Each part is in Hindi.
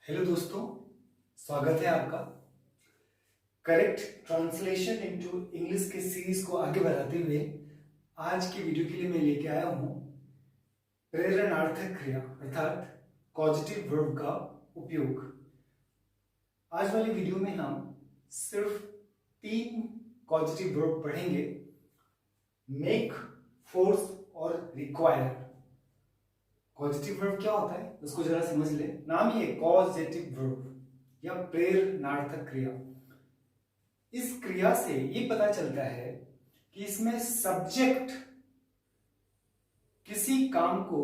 हेलो दोस्तों, स्वागत है आपका। करेक्ट ट्रांसलेशन इनटू इंग्लिश के सीरीज को आगे बढ़ाते हुए आज की वीडियो के लिए मैं लेके आया हूँ प्रेरणार्थक क्रिया अर्थात कॉजेटिव वर्ब का उपयोग। आज वाली वीडियो में हम सिर्फ 3 कॉजेटिव वर्ब पढ़ेंगे, मेक, फोर्स और रिक्वायर। कॉजेटिव वर्ब क्या होता है उसको जरा समझ ले। नाम ही है कॉजेटिव वर्ब या प्रेरणार्थक क्रिया। इस क्रिया से ये पता चलता है कि इसमें सब्जेक्ट किसी काम को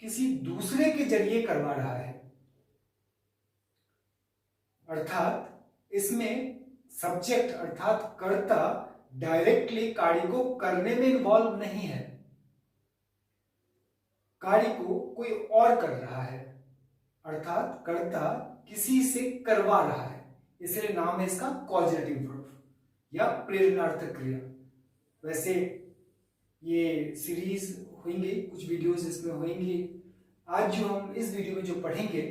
किसी दूसरे के जरिए करवा रहा है, अर्थात इसमें सब्जेक्ट अर्थात कर्ता डायरेक्टली कार्य को करने में इन्वॉल्व नहीं है, कार्य को कोई और कर रहा है, अर्थात कर्ता किसी से करवा रहा है, इसलिए नाम है इसका कॉजेटिव वर्ब या प्रेरणार्थक क्रिया। वैसे ये सीरीज होंगे, कुछ वीडियोस इसमें होंगे। आज जो हम इस वीडियो में जो पढ़ेंगे,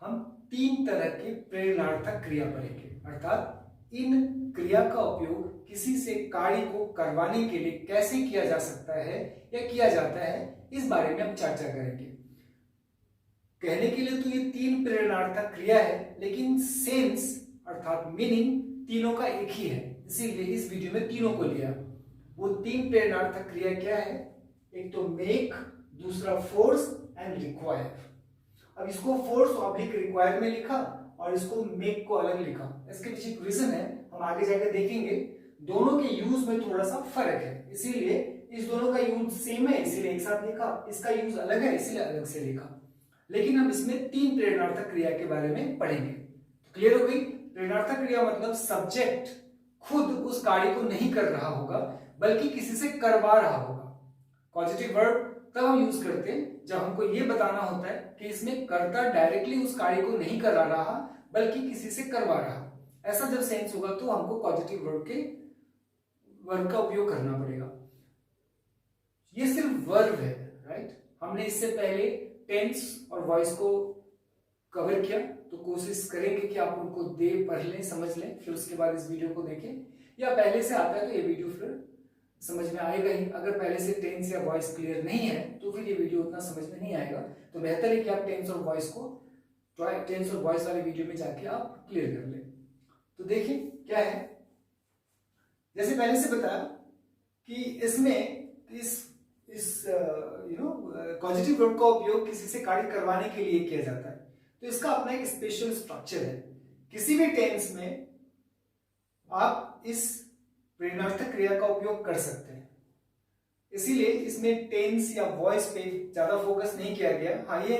हम 3 तरह के प्रेरणार्थक क्रिया पढ़ेंगे, अर्थात इन क्रिया का उपयोग किसी से कार्य को करवाने के लिए कैसे किया जा सकता है या किया जाता है, इस बारे में हम चर्चा करेंगे। कहने के लिए तो ये 3 प्रेरणार्थक क्रिया है, लेकिन सेंस अर्थात मीनिंग तीनों का एक ही है, इसीलिए इस वीडियो में तीनों को लिया। वो 3 प्रेरणार्थक क्रिया क्या है? एक तो मेक, दूसरा फोर्स एंड रिक्वायर। अब इसको फोर्स ऑब्लिक रिक्वायर में लिखा और इसको मेक को अलग लिखा। इसके पीछे एक रीजन है, हम आगे जाकर देखेंगे। दोनों के यूज में थोड़ा सा फर्क है, इसीलिए इस दोनों का यूज सेम है इसीलिए एक साथ लिखा, इसका यूज अलग है इसलिए अलग से लिखा। लेकिन हम इसमें 3 प्रेरणार्थक क्रिया के बारे में पढ़ेंगे। तो क्लियर हो गई? प्रेरणार्थक क्रिया मतलब सब्जेक्ट खुद उस कार्य को नहीं कर रहा होगा बल्कि किसी से करवा रहा होगा। पॉजिटिव वर्ब तब हम यूज करते हैं जब हमको ये बताना होता है कि इसमें कर्ता डायरेक्टली उस कार्य को नहीं कर रहा बल्कि किसी से करवा रहा। ऐसा जब सेंस होगा तो हमको पॉजिटिव वर्ब का उपयोग करना पड़ेगा। ये सिर्फ वर्ब है, राइट? हमने इससे पहले टेंस और वॉइस को कवर किया, तो कोशिश करेंगे कि आप उनको पढ़ लें, समझ लें, फिर उसके बाद इस वीडियो को देखें। या पहले से आता है तो ये वीडियो फिर समझ में आएगा ही। अगर पहले से टेंस या वॉइस क्लियर नहीं है तो फिर ये वीडियो उतना समझ में नहीं आएगा। तो बेहतर है कि आप टेंस और वॉइस वाले वीडियो में जाके आप क्लियर कर लें। तो देखिए क्या है, जैसे पहले से बताया कि इसमें इस पॉजिटिव वर्ब का उपयोग किसी से कार्य करवाने के लिए किया जाता है। तो इसका अपना एक स्पेशल स्ट्रक्चर है। किसी भी टेंस में आप इस प्रेरणार्थक क्रिया का उपयोग कर सकते हैं, इसीलिए इसमें टेंस या वॉइस पे ज्यादा फोकस नहीं किया गया। हाँ, ये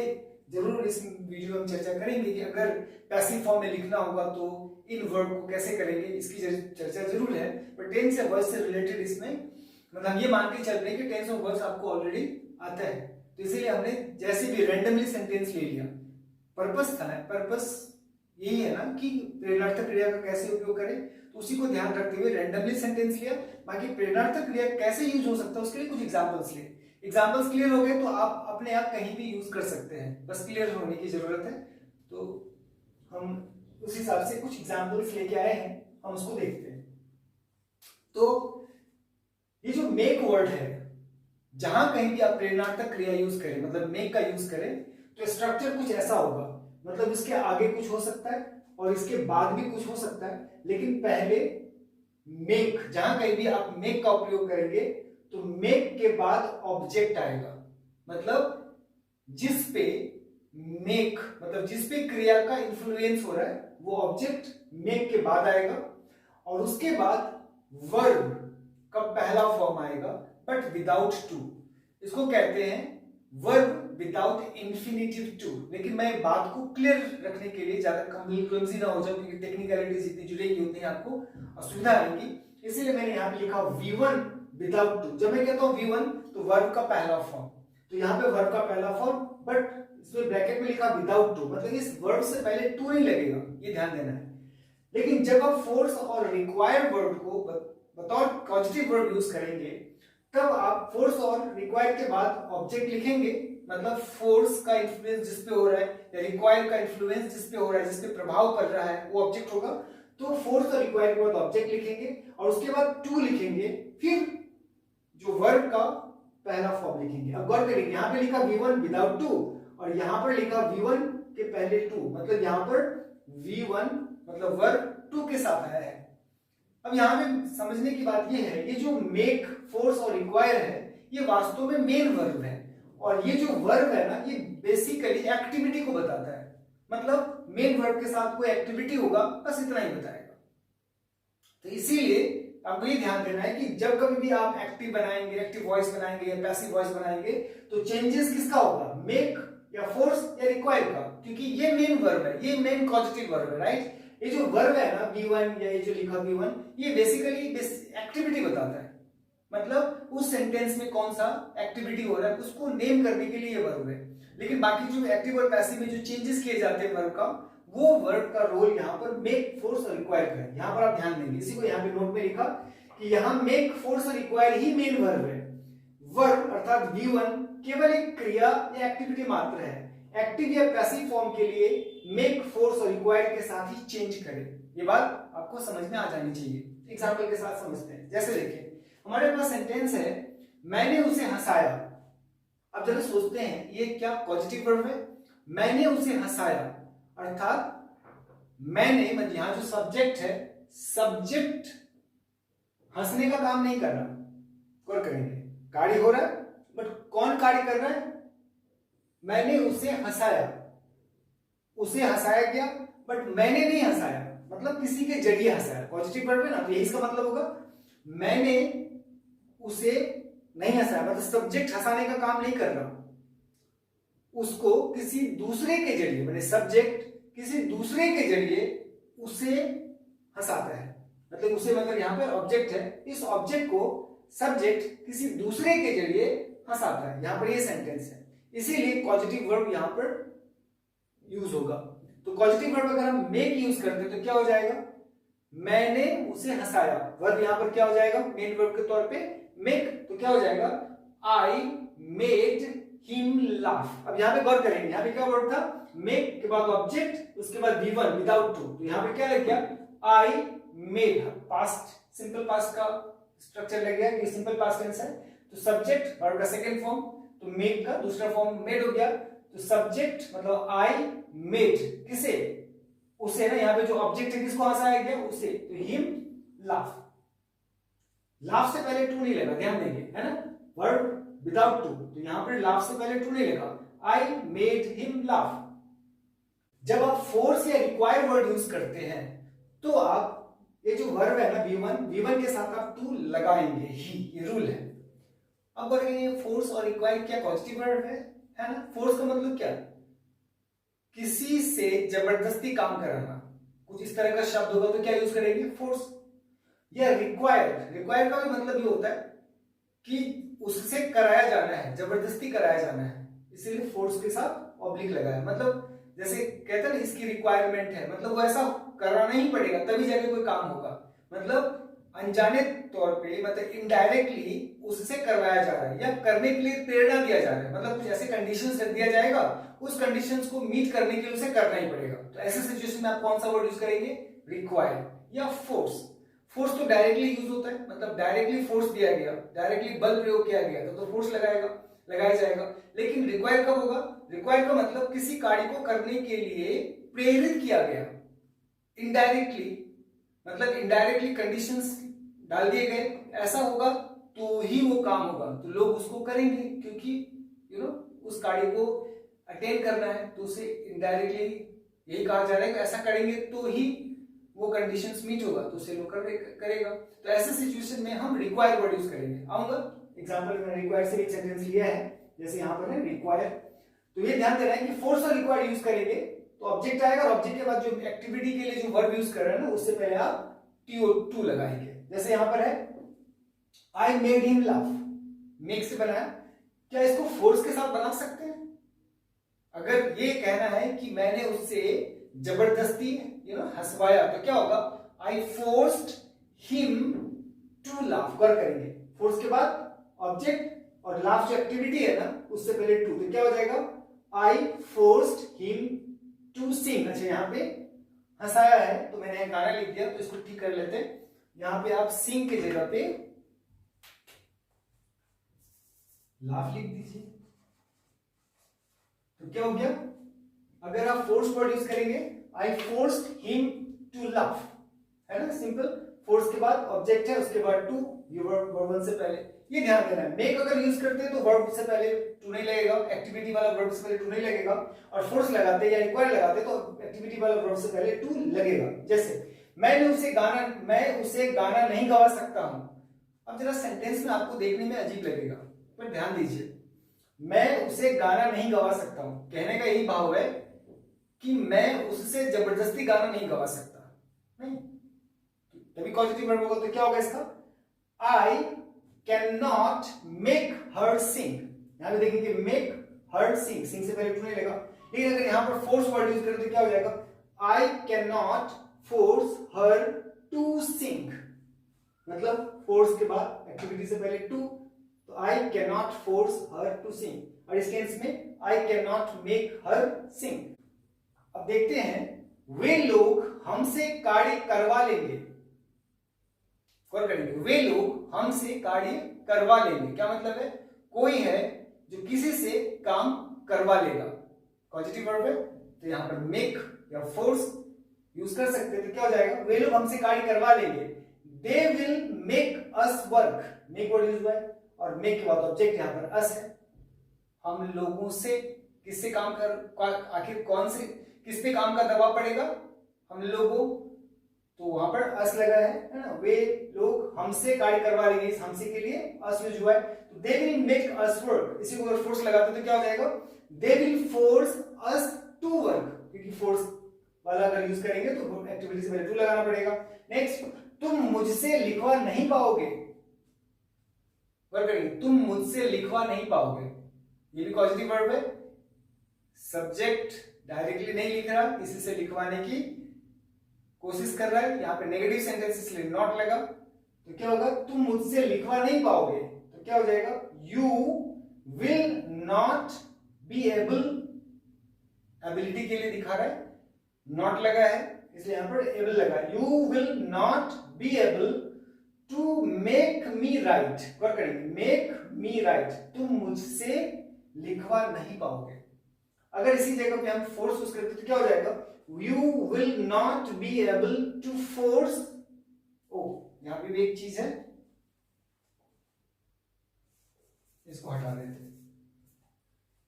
जरूर इस वीडियो में हम चर्चा करेंगे कि अगर पैसिव फॉर्म में लिखना होगा तो इन वर्ब को कैसे करेंगे, इसकी चर्चा जरूर है। पर टेंस या वॉइस से रिलेटेड इसमें मतलब ये मान के चल रहे हैं कि टेंस और वॉइस आपको ऑलरेडी आता है, तो इसीलिए हमने जैसे भी रैंडमली सेंटेंस ले लिया। पर्पस यही है ना कि प्रेरणार्थक क्रिया का कैसे उपयोग करें, तो उसी को ध्यान रखते हुए रैंडमली सेंटेंस लिया। बाकी प्रेरणार्थक क्रिया कैसे यूज हो सकता है उसके लिए कुछ एग्जांपल्स लिए। एग्जांपल्स क्लियर हो गए तो आप अपने आप कहीं भी यूज कर सकते हैं, बस क्लियर होने की जरूरत है। तो हम उस हिसाब से कुछ एग्जांपल्स लेके आए हैं, हम उसको देखते हैं। तो ये जो मेक वर्ड है, जहां कहीं भी आप प्रेरणार्थक क्रिया यूज करें, मतलब मेक का यूज करें, तो स्ट्रक्चर कुछ ऐसा होगा। मतलब इसके आगे कुछ हो सकता है और इसके बाद भी कुछ हो सकता है, लेकिन पहले मेक, जहां कहीं भी आप मेक का उपयोग करेंगे तो मेक के बाद ऑब्जेक्ट आएगा। मतलब जिस पे क्रिया का इंफ्लुएंस हो रहा है वो ऑब्जेक्ट मेक के बाद आएगा, और उसके बाद वर्ब का पहला फॉर्म आएगा बट विदाउट टू। इसको कहते हैं वर्ब विदाउट इंफिनिटिव टू। लेकिन मैं बात को क्लियर रखने के लिए ज्यादा क्लमजी ना हो जाए, क्योंकि टेक्निकलिटीज जितनी जुड़ेगी उतनी आपको असुविधा आएगी, इसीलिए मैंने यहाँ पे लिखा V1 विदाउट टू। जब मैं कहता हूँ V1 तो वर्ब का पहला फॉर्म, तो यहाँ पे वर्ब का पहला फॉर्म, बट इसमें ब्रैकेट में लिखा विदाउट टू, मतलब इस वर्ब से पहले टू नहीं लगेगा, ये ध्यान देना है। लेकिन जब आप फोर्स और रिक्वायर वर्ब को बतौर पॉजिटिव वर्ब यूज करेंगे, तब आप फोर्स और रिक्वायर के बाद ऑब्जेक्ट लिखेंगे, मतलब फोर्स का इन्फ्लुएंस जिस पे हो रहा है या रिक्वायर का इन्फ्लुएंस जिस पे हो रहा है, जिस पे प्रभाव कर रहा है, वो ऑब्जेक्ट होगा। तो फोर्स और रिक्वायर के बाद ऑब्जेक्ट लिखेंगे और उसके बाद टू लिखेंगे, फिर जो वर्ब का पहला फॉर्म लिखेंगे। अब गौर करेंगे, यहाँ पे लिखा V1 विदाउट टू और यहाँ पर लिखा V1 के पहले टू, मतलब यहाँ पर V1 मतलब वर्ब टू के साथ आया है। अब यहाँ पे समझने की बात ये है, ये जो मेक, फोर्स और रिक्वायर है, ये वास्तव में मेन वर्ब है और ये जो वर्ब है ना, ये बेसिकली एक्टिविटी को बताता है। मतलब मेन वर्ब के साथ कोई एक्टिविटी होगा, बस इतना ही बताएगा। तो इसीलिए आपको ये ध्यान देना है कि जब कभी भी आप एक्टिव बनाएंगे, एक्टिव वॉइस बनाएंगे या पैसिव वॉइस बनाएंगे, तो चेंजेस किसका होगा, मेक या फोर्स या रिक्वायर का, क्योंकि ये मेन वर्ब है, ये मेन पॉजिटिव वर्ब है, राइट। ये जो वर्ब है ना V1 या ये जो लिखा V1, ये बेसिकली एक्टिविटी बताता है। मतलब उस सेंटेंस में कौन सा एक्टिविटी हो रहा है उसको नेम करने के लिए ये वर्ब है। लेकिन बाकी जो एक्टिव और पैसिव में जो चेंजेस किए जाते हैं वर्ब का, वो वर्ब का रोल यहाँ पर मेक, फोर्स और रिक्वायर का है। यहाँ पर आप ध्यान देंगे, इसी को यहाँ पे नोट में लिखा कि यहाँ मेक, फोर्स और रिक्वायर ही मेन वर्ब है। वर्ब अर्थात V1 केवल एक क्रिया या एक्टिविटी मात्र है। एक्टिव या पैसिव फॉर्म के लिए मेक, फोर्स और रिक्वायर के साथ ही चेंज करें। ये बात आपको समझ में आ जानी चाहिए। एग्जांपल के साथ समझते हैं। जैसे देखिए, हमारे पास सेंटेंस है, मैंने उसे हंसाया। अब जरा सोचते हैं, ये क्या पॉजिटिव वर्ब है? मैंने उसे हंसाया, अर्थात मैंने, मतलब यहां जो सब्जेक्ट है, सब्जेक्ट हंसने का काम नहीं कर रहा। कौन करेंगे? कार्य हो रहा है, बट कौन कार्य कर रहा है? मैंने उसे हंसाया, उसे हंसाया गया, बट मैंने नहीं हंसाया, मतलब किसी के जरिए हंसाया। पॉजिटिव वर्ब है ना, तो यही इसका मतलब होगा। मैंने उसे नहीं हंसाया, मतलब सब्जेक्ट हंसाने का काम नहीं कर रहा, उसको किसी दूसरे के जरिए, मतलब सब्जेक्ट किसी दूसरे के जरिए उसे हंसाता है। मतलब उसे, मतलब यहां पर ऑब्जेक्ट है, इस ऑब्जेक्ट को सब्जेक्ट किसी दूसरे के जरिए हंसाता है। यहां पर ये सेंटेंस है, इसीलिए पॉजिटिव वर्ब यहां पर यूज होगा। तो पॉजिटिव वर्ब अगर हम मेक यूज करते हैं तो क्या हो जाएगा? मैंने उसे हंसाया। वर्ब यहां पर क्या हो जाएगा? मेन वर्ब के तौर पे मेक। तो क्या हो जाएगा? I made him laugh. अब यहां पे गौर करेंगे, यहां पे क्या वर्ड था? मेक के बाद ऑब्जेक्ट, उसके बाद V1 विदाउट टू। तो यहां पे क्या लग गया? I made. Past, simple past का स्ट्रक्चर लग गया, ये सिंपल पास्ट टेंस है। तो सब्जेक्ट वर्ब का सेकंड फॉर्म, तो मेक का दूसरा फॉर्म मेड हो गया। तो सब्जेक्ट मतलब आई मेड, किसे? उसे ना, यहाँ पे जो ऑब्जेक्ट है किसको हंसाया गया? उसे। तो हिम लाफ। लाफ से पहले टू नहीं लगा, ध्यान देंगे, है ना, वर्ब विदाउट टू। तो यहां पर लाफ से पहले टू नहीं लगा, आई मेड हिम लाफ। जब आप फोर्स या रिक्वायर वर्ड यूज करते हैं तो आप ये जो वर्ब है ना V1 के साथ आप टू लगाएंगे ही, ये रूल है। अब बोलेंगे फोर्स और रिक्वायर क्या पॉजिटिव वर्ड है ना? फोर्स का मतलब क्या? किसी से जबरदस्ती काम कराना, कुछ इस तरह का शब्द होगा तो क्या यूज करेंगे? फोर्स। या रिक्वायर का भी मतलब ये होता है कि उससे कराया जाना है, जबरदस्ती कराया जाना है, इसीलिए फोर्स के साथ ऑब्लिक लगाया। मतलब जैसे कहते हैं ना, इसकी रिक्वायरमेंट है, मतलब वो ऐसा कराना ही पड़ेगा तभी जाके कोई काम होगा। मतलब अनजाने तौर पे, मतलब इनडायरेक्टली उससे करवाया जा रहा है या करने के लिए प्रेरणा दिया जा रहा है। मतलब कुछ ऐसे कंडीशंस रख दिया जाएगा, उस कंडीशंस को मीट करने के लिए उसे करना ही पड़ेगा। तो ऐसे सिचुएशन में आप कौन सा वर्ड यूज करेंगे? रिक्वायर या फोर्स। फोर्स तो डायरेक्टली यूज होता है, मतलब डायरेक्टली फोर्स दिया गया, डायरेक्टली बल प्रयोग किया गया तो फोर्स लगाया जाएगा। लेकिन रिक्वायर कब होगा? रिक्वायर का मतलब किसी कार्य को करने के लिए प्रेरित किया गया। इनडायरेक्टली, मतलब इनडायरेक्टली कंडीशंस डाल दिए गए, ऐसा होगा तो ही वो काम होगा, तो लोग उसको करेंगे, क्योंकि उस कार्य को अटेन करना है, तो उसे इनडायरेक्टली यही कहा जा रहा है कि ऐसा करेंगे तो ही वो कंडीशंस मीट होगा, तो उसे लोग करेगा। तो ऐसे सिचुएशन में हम रिक्वायर वर्ड यूज करेंगे। आऊंगा एग्जांपल में, रिक्वायर से एक सेंटेंस लिया है, जैसे यहां पर है रिक्वायर। तो ये ध्यान देना है कि फोर्स और रिक्वायर यूज करेंगे तो ऑब्जेक्ट आएगा, और ऑब्जेक्ट के बाद जो एक्टिविटी के लिए जो वर्ब यूज कर रहे हैं ना, उससे पहले आप टू लगाएंगे। जैसे यहां पर है I made him laugh, make से बनाया। क्या इसको फोर्स के साथ बना सकते हैं? अगर ये कहना है कि मैंने उससे जबरदस्ती हंसवाया, तो क्या होगा? आई फोर्स्ड हिम टू लाफ। गौर करेंगे, फोर्स के बाद ऑब्जेक्ट और लास्ट जो एक्टिविटी है ना उससे पहले टू, तो क्या हो जाएगा, आई फोर्स्ड हिम टू सिंग। अच्छा यहाँ पे हंसाया है तो मैंने यहाँ गाना लिख दिया, तो इसको ठीक कर लेते हैं। यहाँ पे आप सिंग की जगह पे लाफ लिख दीजिए, तो क्या हो गया, अगर आप फोर्स वर्ड यूज करेंगे, आई फोर्स्ड हिम टू लाफ, है ना, सिंपल। फोर्स के बाद ऑब्जेक्ट है, उसके बाद टू, ये वर्ब वन से पहले, ये ध्यान देना है। मेक अगर यूज करते हैं तो वर्ब से पहले टू नहीं लगेगा, एक्टिविटी वाला वर्ब से पहले टू नहीं लगेगा, और फोर्स लगाते या रिक्वायर लगाते तो एक्टिविटी वाला वर्ब से पहले टू लगेगा। जैसे मैं उसे गाना नहीं गा सकता हूं। अब जरा सेंटेंस में आपको देखने में अजीब लगेगा, पर ध्यान दीजिए, मैं उसे गाना नहीं गा सकता हूं, कहने का यही भाव है कि मैं उससे जबरदस्ती गाना नहीं गा सकता, नहीं, तभी पॉजिटिव वर्ब होगा। तो क्या होगा इसका, I can not make her sing. यहां पे देखेंगे मेक हर सिंग, सिंग से पहले टू नहीं लगेगा। लेकिन अगर यहां पर फोर्स वर्ड यूज करें तो क्या हो जाएगा, I can not force her to sing, मतलब फोर्स के बाद एक्टिविटी से पहले टू, तो I can not force her to sing, और इस केस में I can not make her sing. अब देखते हैं, वे लोग हमसे कार्य करवा लेंगे, गौर करेंगे, वे लोग हमसे कार्य करवा लेंगे, क्या मतलब है, कोई है जो किसी से काम करवा लेगा, पॉजिटिव वर्ब है, तो यहां पर मेक या फोर्स यूज कर सकते हैं, तो क्या हो जाएगा, वे लोग हमसे कार्य करवा लेंगे, दे will make us work, make word use हुआ है, और मेक के बाद ऑब्जेक्ट यहां पर अस है, हम लोगों से किससे काम कर, आखिर कौन से, किस पे काम का दबाव पड़ेगा, हम लोगों, तो वहां पर अस लगा है ना, वे लोग हमसे कार्य करवा लेंगे, इस हमसे के लिए अस यूज हुआ है, तो they will make us work, इसी को अगर फोर्स लगाते तो क्या हो जाएगा, they will force us to work, क्योंकि फोर्स वाला अगर यूज करेंगे तो एक्टिविटी से पहले टू लगाना पड़ेगा। नेक्स्ट, तुम मुझसे लिखवा नहीं पाओगे, वर्क करेंगे, तुम मुझसे लिखवा नहीं पाओगे, ये भी पॉजिटिव वर्ब है, सब्जेक्ट डायरेक्टली नहीं लिख रहा, किसी से लिखवाने की कोशिश कर रहा है, यहां पे नेगेटिव सेंटेंस इसलिए नॉट लगा, तो क्या होगा, तुम मुझसे लिखवा नहीं पाओगे, तो क्या हो जाएगा, you will not be able, ability के लिए दिखा रहा है, नॉट लगा है इसलिए यहां पर एबल लगा, you will not be able to make me right, गौर करेंगे, मेक मी राइट, तुम मुझसे लिखवा नहीं पाओगे। अगर इसी जगह पे हम फोर्स यूज करते तो क्या हो जाएगा, you will not be able to force, यहां पे भी एक चीज है, इसको हटा देते,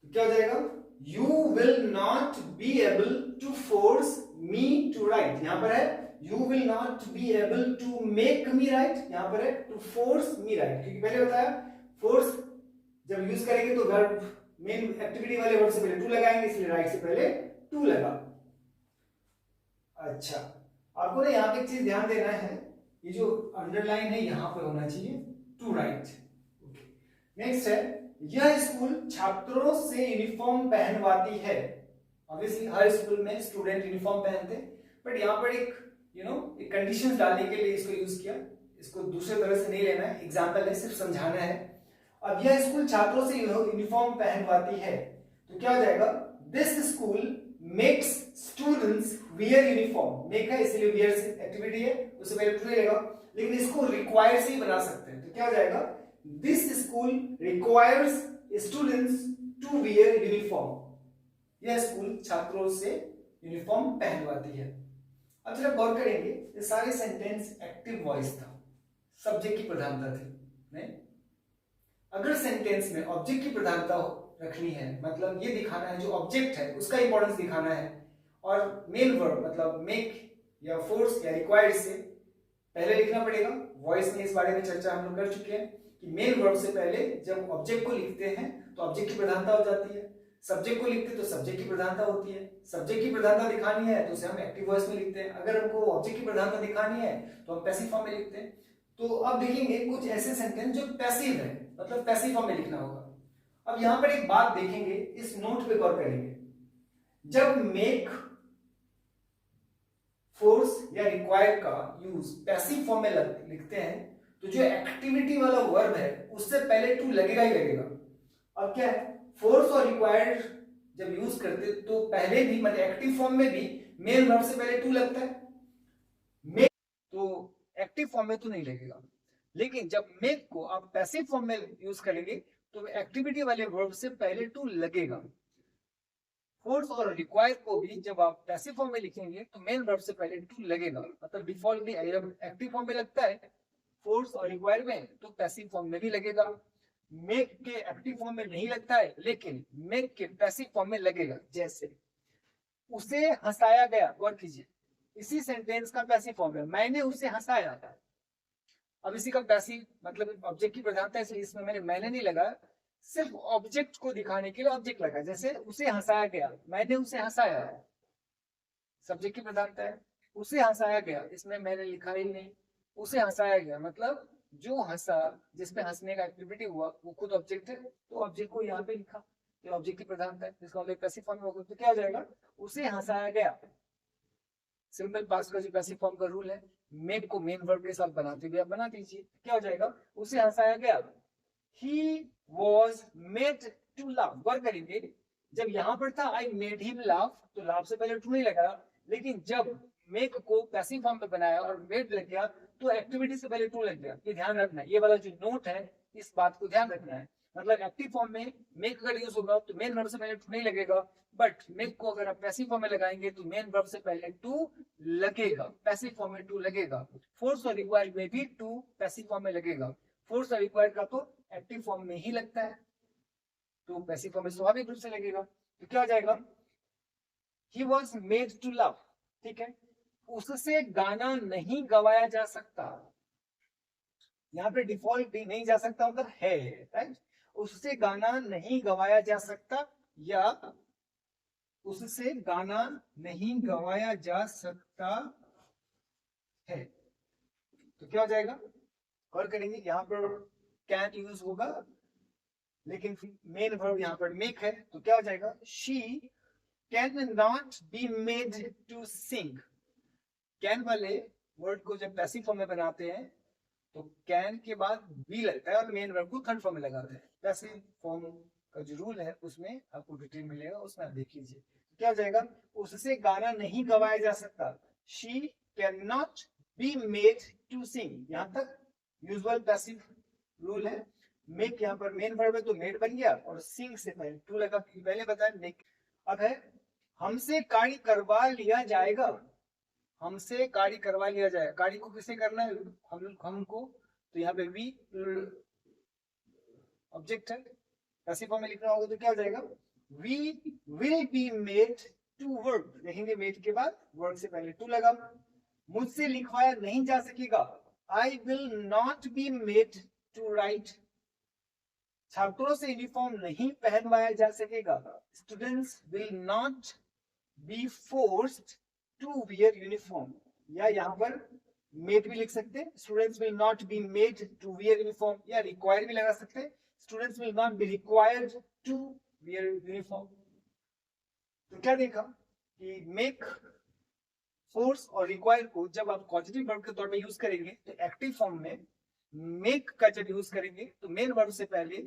तो क्या हो जाएगा, you will not be able to force me to write, यहां पर है you will not be able to make me write, यहां पर है to force me write, क्योंकि पहले बताया फोर्स जब यूज करेंगे तो वर्ब मेन एक्टिविटी वाले वर्ड से पहले टू लगाएंगे, इसलिए राइट से पहले टू लगा। अच्छा, आपको ना यहाँ पे एक चीज ध्यान देना है, ये जो अंडरलाइन है यहां पे होना चाहिए टू राइट। नेक्स्ट है, यह स्कूल छात्रों से यूनिफॉर्म पहनवाती है, ऑब्वियसली हर स्कूल में स्टूडेंट यूनिफॉर्म पहनते, बट यहाँ पर एक एक कंडीशंस डालने के लिए इसको यूज किया, इसको दूसरे तरह से नहीं लेना है, एग्जाम्पल है, सिर्फ समझाना है। अब यह स्कूल छात्रों से यूनिफॉर्म पहनवाती है, तो क्या हो जाएगा, this school makes students wear uniform, make है इसलिए वियर से एक्टिविटी है, उससे पहले टू रहेगा, लेकिन इसको रिक्वायर से ही बना सकते हैं, तो क्या हो जाएगा, this school requires students to wear uniform, यह स्कूल छात्रों से यूनिफॉर्म पहनवाती है। अब जरा गौर करेंगे, ये सारे सेंटेंस एक्टिव वॉइस था, सब्जेक्ट की प्रधानता थी, नहीं, अगर सेंटेंस में ऑब्जेक्ट की प्रधानता रखनी है, मतलब ये दिखाना है जो ऑब्जेक्ट है उसका इंपॉर्टेंस दिखाना है, और मेन वर्ब मतलब मेक या फोर्स या रिक्वायर्ड से पहले लिखना पड़ेगा। वॉइस में इस बारे में चर्चा हम लोग कर चुके हैं कि मेन वर्ब से पहले जब ऑब्जेक्ट को लिखते हैं तो ऑब्जेक्ट की प्रधानता हो जाती है, सब्जेक्ट को लिखते तो सब्जेक्ट की प्रधानता होती है, सब्जेक्ट की प्रधानता दिखानी है तो उसे हम एक्टिव वॉइस में लिखते हैं, अगर हमको ऑब्जेक्ट की प्रधानता दिखानी है तो हम पैसिव फॉर्म में लिखते हैं। तो अब देखेंगे कुछ ऐसे सेंटेंस जो पैसिव है, मतलब पैसिव फॉर्म में लिखना होगा। अब यहां पर एक बात देखेंगे, इस नोट पे गौर करेंगे, जब मेक, फोर्स या रिक्वायर का यूज पैसिव फॉर्म में लिखते हैं तो जो एक्टिविटी वाला वर्ब है उससे पहले टू लगेगा ही लगेगा। अब क्या है, फोर्स और रिक्वायर्ड जब यूज करते तो पहले भी मतलब एक्टिव फॉर्म में भी मेन वर्ब से पहले टू लगता है। मेक तो एक्टिव फॉर्म में तो नहीं लगेगा, लेकिन जब मेक को आप पैसिव फॉर्म में यूज करेंगे तो एक्टिविटी वाले वर्ब से पहले टू लगेगा। फोर्स और रिक्वायर को भी जब आप पैसिव फॉर्म में लिखेंगे तो मेन वर्ब से पहले टू लगेगा। मतलब डिफॉल्टली एक्टिव फॉर्म में लगता है फोर्स और रिक्वायर में, तो पैसिव फॉर्म में भी लगेगा। मेक के एक्टिव फॉर्म में नहीं लगता है, लेकिन मेक के पैसिव फॉर्म में लगेगा। जैसे उसे हंसाया गया, गौर कीजिए, इसी सेंटेंस का पैसिव फॉर्म है, मैंने उसे हंसाया। अब इसी का पैसिव मतलब ऑब्जेक्ट की प्रधानता है, इसलिए इसमें मैंने नहीं लगा, सिर्फ ऑब्जेक्ट को दिखाने के लिए ऑब्जेक्ट लगा। जैसे उसे हंसाया गया, मैंने उसे हंसाया, सब्जेक्ट की प्रधानता है। उसे हंसाया गया, इसमें मैंने लिखा ही नहीं, उसे हंसाया गया मतलब जो हंसा, जिसपे हंसने का एक्टिविटी हुआ वो खुद ऑब्जेक्ट है, तो ऑब्जेक्ट को यहाँ पे लिखा, ये ऑब्जेक्ट की प्रधानता है, जिसका मतलब पैसिव फॉर्म में होगा। तो क्या हो जाएगा, उसे हंसाया गया। सिंपल पास्ट का जो पैसिव फॉर्म का रूल है, मेक को मेन वर्ब के साथ बनाते हुए आप बना दीजिए। क्या हो जाएगा, उसे हंसाया गया। He was made to laugh। गौर करेंगे, जब यहां पर था I made him laugh, तो लाभ से पहले टू नहीं लगा, लेकिन जब मेक को पैसिव फॉर्म में बनाया और मेड लग गया तो एक्टिविटी से पहले टू लग गया। ये ध्यान रखना है, ये वाला जो नोट है इस बात को ध्यान रखना है। मतलब एक्टिव फॉर्म में मेक अगर यूज होगा तो मेन वर्ब से पहले टू नहीं लगेगा, बट मेक को अगर आप पैसिव फॉर्म में लगाएंगे तो मेन वर्ब से पहले टू लगेगा, पैसिव फॉर्म में टू लगेगा। फोर्स और रिक्वायर्ड में भी टू पैसिव फॉर्म में लगेगा। फोर्स और रिक्वायर्ड का तो एक्टिव फॉर्म में ही लगता है, तो पैसिव फॉर्म में स्वाभाविक रूप से लगेगा। तो क्या हो जाएगा, he was made to love. ठीक है, उससे गाना नहीं गवाया जा सकता, यहाँ पे डिफॉल्ट भी नहीं जा सकता मतलब है, राइट। उससे गाना नहीं गवाया जा सकता, या उससे गाना नहीं गवाया जा सकता है, तो क्या हो जाएगा, और करेंगे यहाँ पर कैन यूज होगा, लेकिन मेन वर्ब यहाँ पर मेक है, तो क्या हो जाएगा, she can not be made to sing. Can वाले वर्ड को जब पैसिव फॉर्म में बनाते हैं तो कैन के बाद बी लगता है और मेन वर्ब को थर्ड फॉर्म में लगाते हैं। पैसिव फॉर्म का जो रूल है उसमें आपको डिटेल मिलेगा, उसमें आप देख लीजिए। क्या हो जाएगा, उससे गाना नहीं गवाया जा सकता, she can not be made to sing. यहाँ तक यूजुअल पैसिव रूल है। मेक यहाँ पर मेन वर्ब है तो मेड बन गया, और सिंग से पहले टू लगा, पहले बताया मेक। अब है हमसे कार्य करवा लिया जाएगा, हमसे कार्य करवा लिया जाएगा, कार्य को किसे करना है, हमको, तो यहाँ पे वी ऑब्जेक्ट है, पैसिव फॉर्म में लिखना होगा, तो क्या हो जाएगा, we will be made to work. देखेंगे मेड के बाद वर्क से पहले टू लगा। मुझसे लिखवाया नहीं जा सकेगा, I will not be made to write. छात्रों से यूनिफॉर्म नहीं पहनवाया जा सकेगा, students will not be forced to wear uniform. या यहाँ पर मेड भी लिख सकते हैं, students will not be made to wear uniform, या रिक्वायर भी लगा सकते हैं, students will not be required to wear uniform. तो क्या देखा कि मेक, फोर्स और रिक्वायर को जब आप पॉजिटिव वर्ब के तौर पे यूज करेंगे तो एक्टिव फॉर्म में मेक का जब यूज करेंगे तो मेन वर्ब से पहले,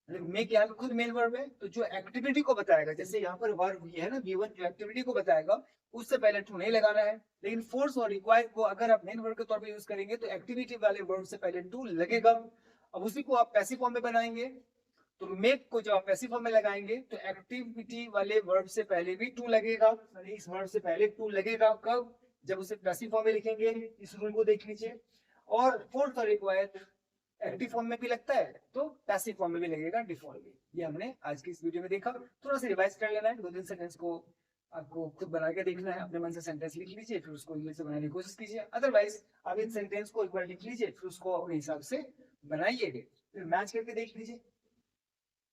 मेक यहाँ पे खुद मेन वर्ब है तो जो एक्टिविटी को बताएगा, जैसे यहाँ पर वर्ब ये है ना V1, जो एक्टिविटी को बताएगा उससे पहले टू नहीं लगाना है। लेकिन फोर्स और रिक्वायर को अगर आप मेन वर्ब के तौर पे यूज करेंगे तो एक्टिविटी वाले वर्ब से पहले टू लगेगा। अब उसी को आप पैसिव फॉर्म में बनाएंगे, तो मेक को जब आप पैसिव फॉर्म में लगाएंगे तो एक्टिविटी वाले वर्ब से पहले भी टू लगेगा, इस वर्ब से पहले टू लगेगा। कब, जब उसे पैसिव फॉर्म में लिखेंगे। इस रूल को देख लीजिए। और फोर्स और रिक्वायर एक्टिव फॉर्म में भी लगता है तो पैसिव फॉर्म में भी लगेगा डिफॉल्टली। ये हमने आज की इस वीडियो में देखा। थोड़ा सा रिवाइज कर लेना है, 2-3 सेंटेंस को आपको खुद बना के देखना है, अपने मन से सेंटेंस लिख लीजिए, फिर उसको इंग्लिश से बनाने की कोशिश कीजिए। अदरवाइज आप इन सेंटेंस को एक बार लिख लीजिए, फिर उसको अपने हिसाब से बनाइए, फिर मैच करके देख लीजिए।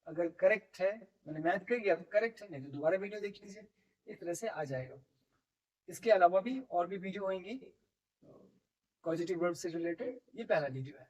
अगर करेक्ट है, मैंने मैच कर गया तो करेक्ट है, नहीं तो दोबारा वीडियो देख लीजिए, इस तरह से आ जाएगा। इसके अलावा भी और भी वीडियो होंगी पॉजिटिव वर्ब से रिलेटेड, ये पहला वीडियो है।